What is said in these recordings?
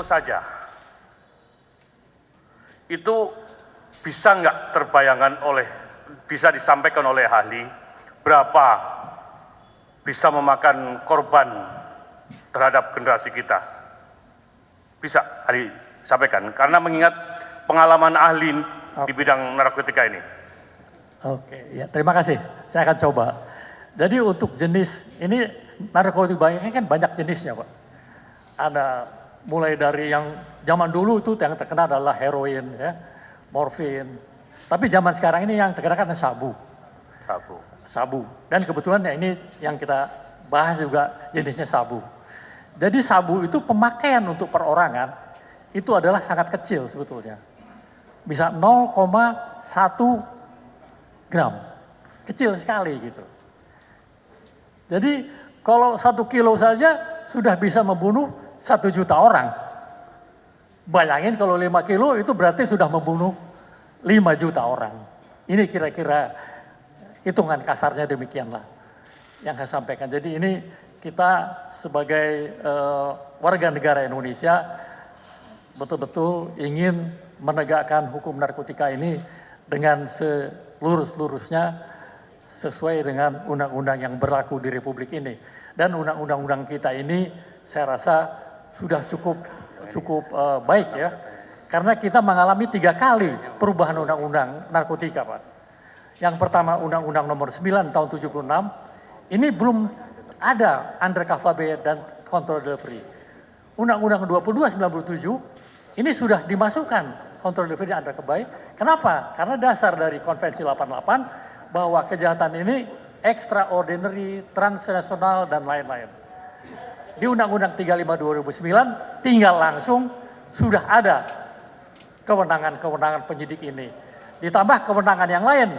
kilo saja, itu bisa nggak bisa disampaikan oleh ahli berapa bisa memakan korban terhadap generasi kita? Bisa ahli sampaikan, karena mengingat pengalaman ahli di bidang narkotika ini. Oke, ya terima kasih. Saya akan coba. Jadi untuk jenis ini narkotika ini kan banyak jenisnya, Pak. Ada mulai dari yang zaman dulu itu yang terkenal adalah heroin, ya, morfin. Tapi zaman sekarang ini yang terkenal kan sabu. Sabu. Dan kebetulan ya ini yang kita bahas juga jenisnya sabu. Jadi sabu itu pemakaian untuk perorangan itu adalah sangat kecil sebetulnya. Bisa 0,1 gram, kecil sekali gitu. Jadi kalau 1 kilo saja sudah bisa membunuh 1 juta orang. Bayangin kalau 5 kilo itu berarti sudah membunuh 5 juta orang. Ini kira-kira hitungan kasarnya demikianlah yang saya sampaikan. Jadi ini kita sebagai warga negara Indonesia betul-betul ingin menegakkan hukum narkotika ini dengan selurus-lurusnya sesuai dengan undang-undang yang berlaku di Republik ini. Dan undang-undang kita ini saya rasa sudah cukup baik ya. Karena kita mengalami 3 kali perubahan undang-undang narkotika, Pak. Yang pertama Undang-Undang Nomor 9 tahun 76, ini belum ada undercover buyer dan control delivery. Undang-Undang 22 97 ini sudah dimasukkan control delivery dan undercover buyer. Kenapa? Karena dasar dari Konvensi 88 bahwa kejahatan ini extraordinary, transnasional dan lain-lain. Di Undang-Undang 35 2009 tinggal langsung sudah ada kewenangan-kewenangan penyidik ini. Ditambah kewenangan yang lain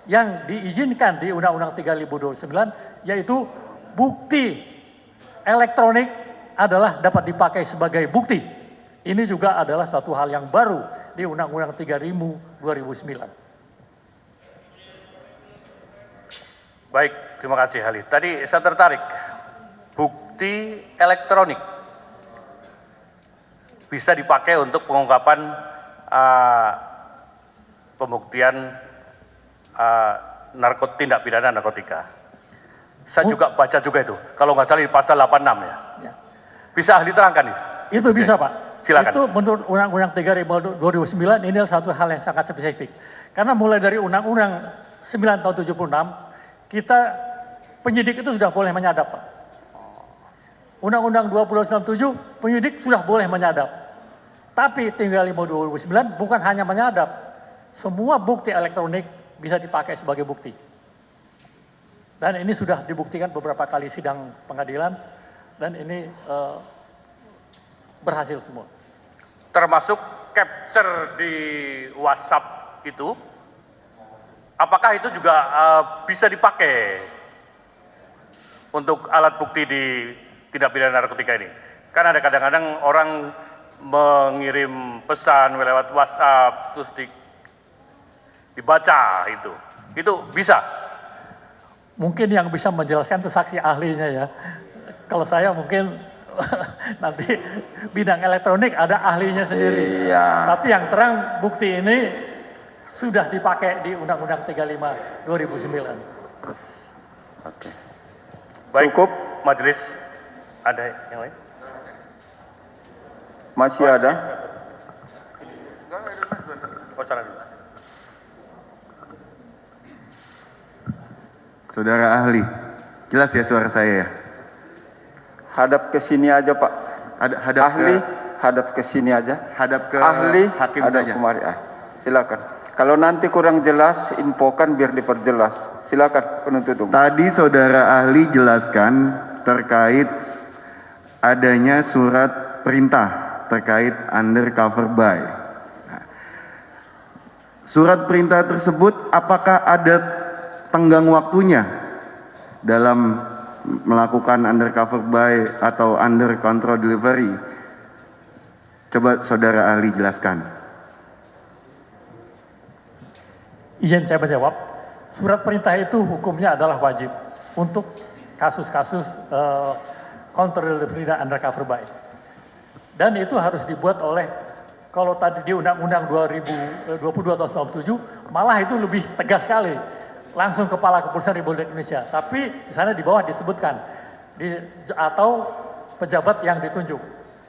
yang diizinkan di Undang-Undang 35 2009 yaitu bukti elektronik adalah dapat dipakai sebagai bukti. Ini juga adalah satu hal yang baru di Undang-Undang 3000 2009. Baik, terima kasih ahli. Tadi saya tertarik, bukti elektronik bisa dipakai untuk pengungkapan pembuktian tindak pidana narkotika. Saya juga baca juga itu, kalau nggak salah di pasal 86 ya. Bisa ahli terangkan nih? Itu bisa Pak. Silakan. Itu menurut Undang-Undang 3000 2009 ini adalah satu hal yang sangat spesifik. Karena mulai dari Undang-Undang 9 tahun 76, kita penyidik itu sudah boleh menyadap Pak. Undang-Undang 2097 penyidik sudah boleh menyadap. Tapi 35 2009 bukan hanya menyadap. Semua bukti elektronik bisa dipakai sebagai bukti. Dan ini sudah dibuktikan beberapa kali sidang pengadilan dan ini berhasil semua. Termasuk capture di WhatsApp itu, apakah itu juga bisa dipakai untuk alat bukti di tindak pidana narkotika ini? Kan ada kadang-kadang orang mengirim pesan lewat WhatsApp terus dibaca itu bisa. Mungkin yang bisa menjelaskan itu saksi ahlinya ya. Kalau saya mungkin nanti bidang elektronik ada ahlinya sendiri. Iya. Tapi yang terang bukti ini sudah dipakai di Undang-Undang 35 2009. Oke. Baik, Cukup. majelis ada yang lain? Masih ada? Oh, salah dulu. Saudara ahli, jelas ya suara saya ya? Hadap ke sini aja Pak. Hadap Ahli, ke, hadap ke sini aja. hadap ke Ahli, hakim hadap saja. kemari. Silakan. Kalau nanti kurang jelas, infokan biar diperjelas. Silakan penuntut umum. Tadi saudara ahli jelaskan terkait adanya surat perintah terkait undercover buy. Nah, surat perintah tersebut apakah ada tenggang waktunya dalam melakukan undercover buy atau under control delivery? Coba saudara ahli jelaskan. Izin saya menjawab, surat perintah itu hukumnya adalah wajib untuk kasus-kasus counter delivery dan undercover buy. Dan itu harus dibuat oleh, kalau tadi di Undang-Undang 2022 tahun 97, malah itu lebih tegas sekali. Langsung Kepala Kepolisian Republik Indonesia. Tapi di sana di bawah disebutkan, atau pejabat yang ditunjuk.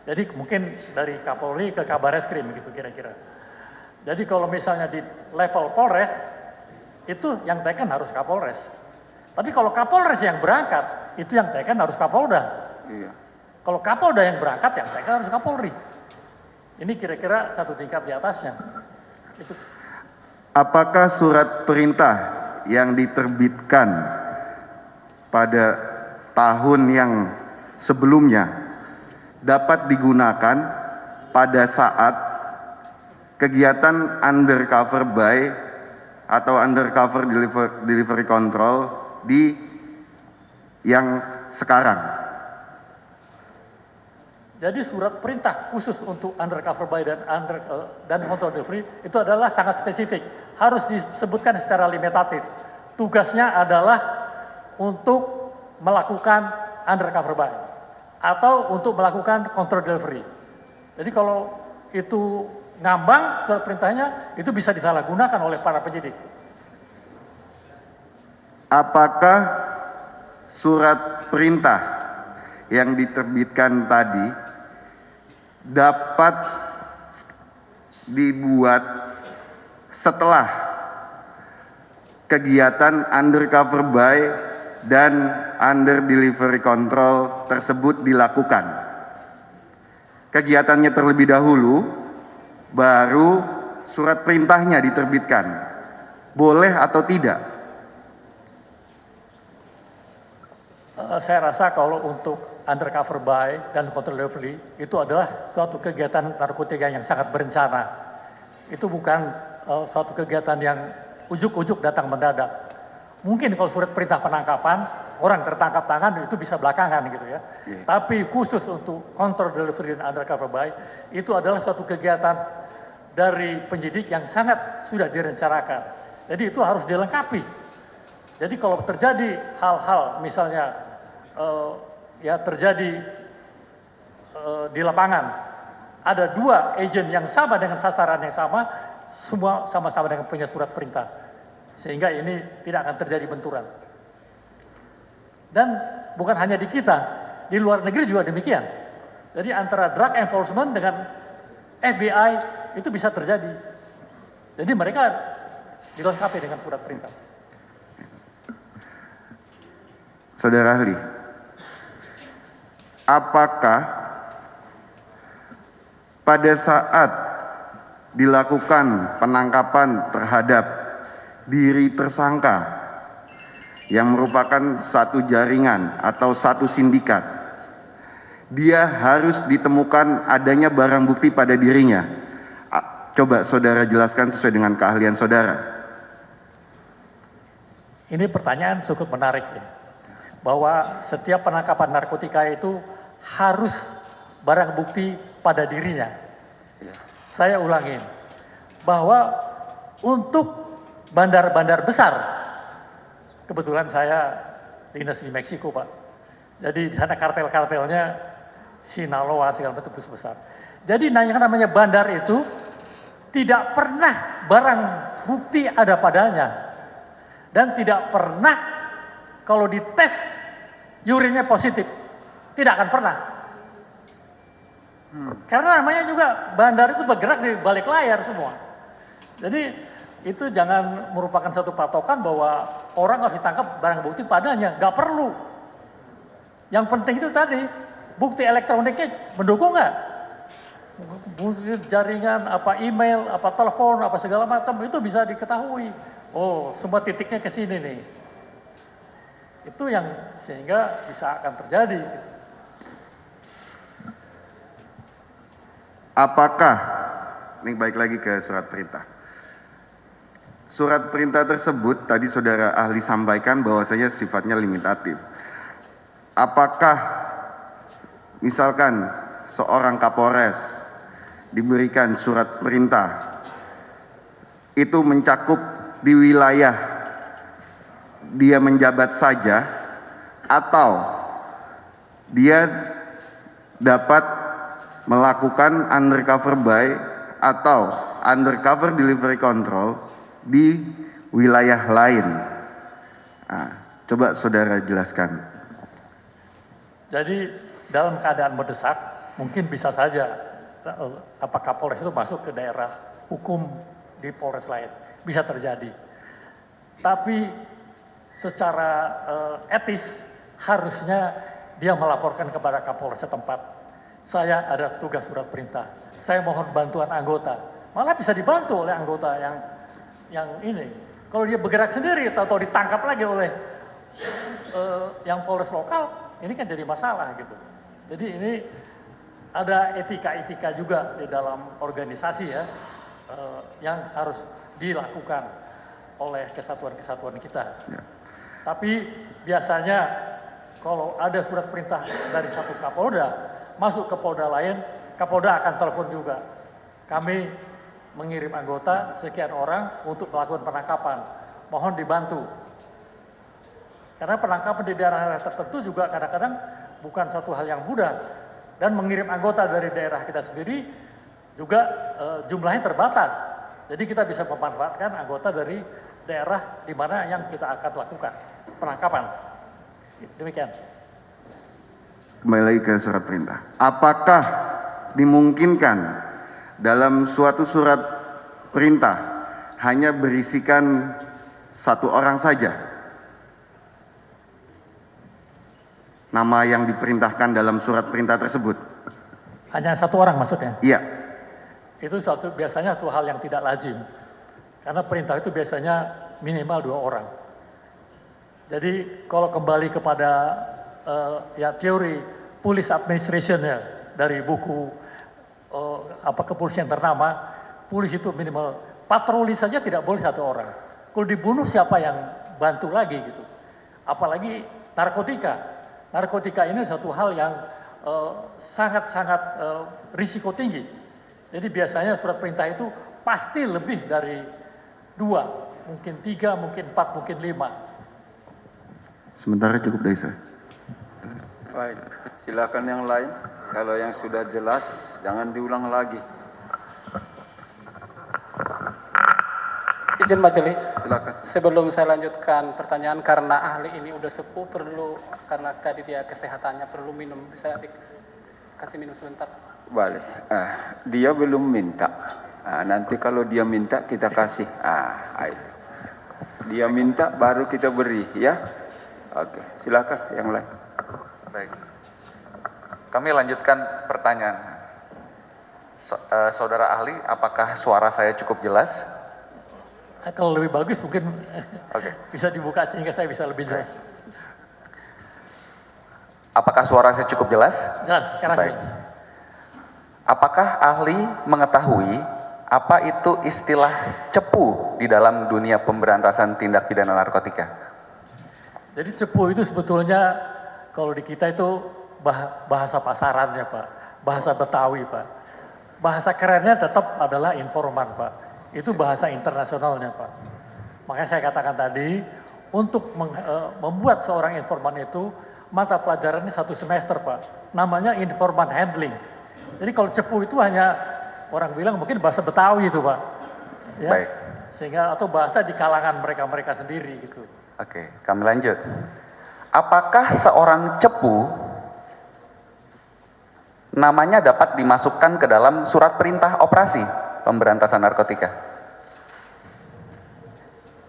Jadi mungkin dari Kapolri ke Kabareskrim gitu kira-kira. Jadi kalau misalnya di level Polres, itu yang tekan harus Kapolres. Tapi kalau Kapolres yang berangkat, itu yang tekan harus Kapolda. Iya. Kalau Kapolda yang berangkat, yang tekan harus Kapolri. Ini kira-kira satu tingkat di atasnya. Itu. Apakah surat perintah yang diterbitkan pada tahun yang sebelumnya dapat digunakan pada saat kegiatan undercover buy atau undercover delivery control di yang sekarang? Jadi surat perintah khusus untuk undercover buy dan control delivery itu adalah sangat spesifik. Harus disebutkan secara limitatif. Tugasnya adalah untuk melakukan undercover buy atau untuk melakukan control delivery. Jadi kalau itu ngambang surat perintahnya, itu bisa disalahgunakan oleh para penyidik. Apakah surat perintah yang diterbitkan tadi dapat dibuat setelah kegiatan undercover buy dan under delivery control tersebut dilakukan? Kegiatannya terlebih dahulu, baru surat perintahnya diterbitkan. Boleh atau tidak? Saya rasa kalau untuk undercover buy dan control delivery itu adalah suatu kegiatan narkotika yang sangat berencana. Itu bukan suatu kegiatan yang ujuk-ujuk datang mendadak. Mungkin kalau surat perintah penangkapan, orang tertangkap tangan itu bisa belakangan gitu ya. Yeah. Tapi khusus untuk control delivery dan undercover buy, itu adalah suatu kegiatan dari penyidik yang sangat sudah direncanakan. Jadi itu harus dilengkapi. Jadi kalau terjadi hal-hal misalnya terjadi di lapangan, ada dua agent yang sama dengan sasaran yang sama, semua sama-sama dengan punya surat perintah, sehingga ini tidak akan terjadi benturan. Dan bukan hanya di kita, di luar negeri juga demikian. Jadi antara drug enforcement dengan FBI itu bisa terjadi. Jadi mereka dilengkapi dengan surat perintah. Saudara ahli, apakah pada saat dilakukan penangkapan terhadap diri tersangka yang merupakan satu jaringan atau satu sindikat, dia harus ditemukan adanya barang bukti pada dirinya? Coba saudara jelaskan sesuai dengan keahlian saudara. Ini pertanyaan cukup menarik ya. Bahwa setiap penangkapan narkotika itu harus barang bukti pada dirinya. Saya ulangin, bahwa untuk bandar-bandar besar, kebetulan saya dinas di Meksiko Pak, jadi di sana kartel-kartelnya Sinaloa segala macam besar. Jadi yang namanya bandar itu tidak pernah barang bukti ada padanya, dan tidak pernah kalau dites urinnya positif, tidak akan pernah. Karena namanya juga bandar itu bergerak di balik layar semua. Jadi itu jangan merupakan satu patokan bahwa orang harus ditangkap barang bukti padanya, nggak perlu. Yang penting itu tadi, bukti elektroniknya mendukung nggak? Bukti jaringan, apa email, apa telepon, apa segala macam itu bisa diketahui. Oh, semua titiknya ke sini nih. Itu yang sehingga bisa akan terjadi. Apakah, ini baik lagi ke surat perintah. Surat perintah tersebut tadi saudara ahli sampaikan bahwasanya sifatnya limitatif. Apakah misalkan seorang Kapolres diberikan surat perintah itu mencakup di wilayah dia menjabat saja, atau dia dapat melakukan undercover buy atau undercover delivery control di wilayah lain. Nah, coba saudara jelaskan. Jadi dalam keadaan mendesak, mungkin bisa saja apakah Polres itu masuk ke daerah hukum di Polres lain. Bisa terjadi. Tapi secara etis harusnya dia melaporkan kepada Kapolres setempat. Saya ada tugas surat perintah. Saya mohon bantuan anggota. Malah bisa dibantu oleh anggota yang ini. Kalau dia bergerak sendiri atau ditangkap lagi oleh yang Polres lokal, ini kan jadi masalah gitu. Jadi ini ada etika-etika juga di dalam organisasi ya, yang harus dilakukan oleh kesatuan-kesatuan kita. Ya. Tapi biasanya kalau ada surat perintah dari satu Kapolda masuk ke Polda lain, Kapolda akan telepon juga. Kami mengirim anggota sekian orang untuk melakukan penangkapan. Mohon dibantu. Karena penangkapan di daerah tertentu juga kadang-kadang bukan satu hal yang mudah. Dan mengirim anggota dari daerah kita sendiri juga jumlahnya terbatas. Jadi kita bisa memanfaatkan anggota dari daerah di mana yang kita akan lakukan penangkapan. Demikian. Kembali lagi ke surat perintah. Apakah dimungkinkan dalam suatu surat perintah hanya berisikan satu orang saja nama yang diperintahkan dalam surat perintah tersebut? Hanya satu orang maksudnya? Iya. Itu biasanya satu hal yang tidak lazim. Karena perintah itu biasanya minimal 2 orang. Jadi kalau kembali kepada teori police administration ya dari buku kepolisian ternama, polisi itu minimal patroli saja tidak boleh 1 orang. Kalau dibunuh siapa yang bantu lagi gitu. Apalagi narkotika. Narkotika ini satu hal yang sangat-sangat risiko tinggi. Jadi biasanya surat perintah itu pasti lebih dari 2, mungkin 3, mungkin 4, mungkin 5. Sementara cukup dari saya. Baik, silakan yang lain. Kalau yang sudah jelas, jangan diulang lagi. Izin majelis. Silakan. Sebelum saya lanjutkan pertanyaan, karena ahli ini udah sepuh, karena tadi dia kesehatannya perlu minum, bisa kasih minum sebentar. Boleh. Dia belum minta. Nanti kalau dia minta kita kasih. Itu. Dia minta baru kita beri, ya. Oke, silakan yang lain. Baik. Kami lanjutkan pertanyaan. Saudara ahli, apakah suara saya cukup jelas? Kalau lebih bagus mungkin bisa dibuka sehingga saya bisa lebih jelas. Apakah suara saya cukup jelas? Jelas, sekarang baik. jelas. Apakah ahli mengetahui apa itu istilah cepu di dalam dunia pemberantasan tindak pidana narkotika? Jadi cepu itu sebetulnya kalau di kita itu bahasa pasarannya Pak, bahasa Betawi Pak. Bahasa kerennya tetap adalah informan Pak. Itu bahasa internasionalnya Pak. Makanya saya katakan tadi, untuk membuat seorang informan itu, mata pelajarannya 1 semester Pak. Namanya informan handling. Jadi kalau cepu itu hanya orang bilang mungkin bahasa Betawi itu Pak. Ya? Baik. Sehingga atau bahasa di kalangan mereka-mereka sendiri gitu. Oke, kami lanjut. Apakah seorang cepu namanya dapat dimasukkan ke dalam surat perintah operasi pemberantasan narkotika?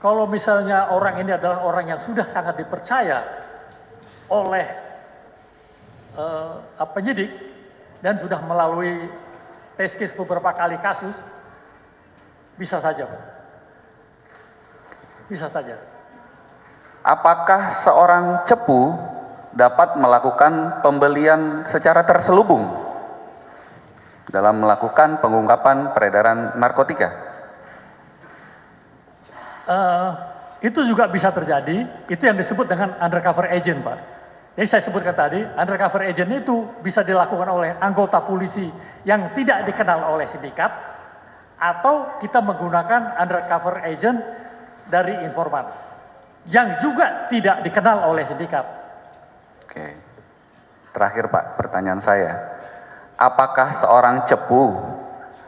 Kalau misalnya orang ini adalah orang yang sudah sangat dipercaya oleh penyidik dan sudah melalui test case beberapa kali kasus, bisa saja Pak. Bisa saja. Apakah seorang cepu dapat melakukan pembelian secara terselubung dalam melakukan pengungkapan peredaran narkotika? Itu juga bisa terjadi, itu yang disebut dengan undercover agent Pak. Jadi saya sebutkan tadi, undercover agent itu bisa dilakukan oleh anggota polisi yang tidak dikenal oleh sindikat, atau kita menggunakan undercover agent dari informan yang juga tidak dikenal oleh sindikat. Oke. Terakhir Pak, pertanyaan saya. apakah seorang cepu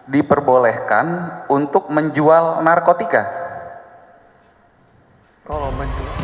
diperbolehkan untuk menjual narkotika? Kalau menjual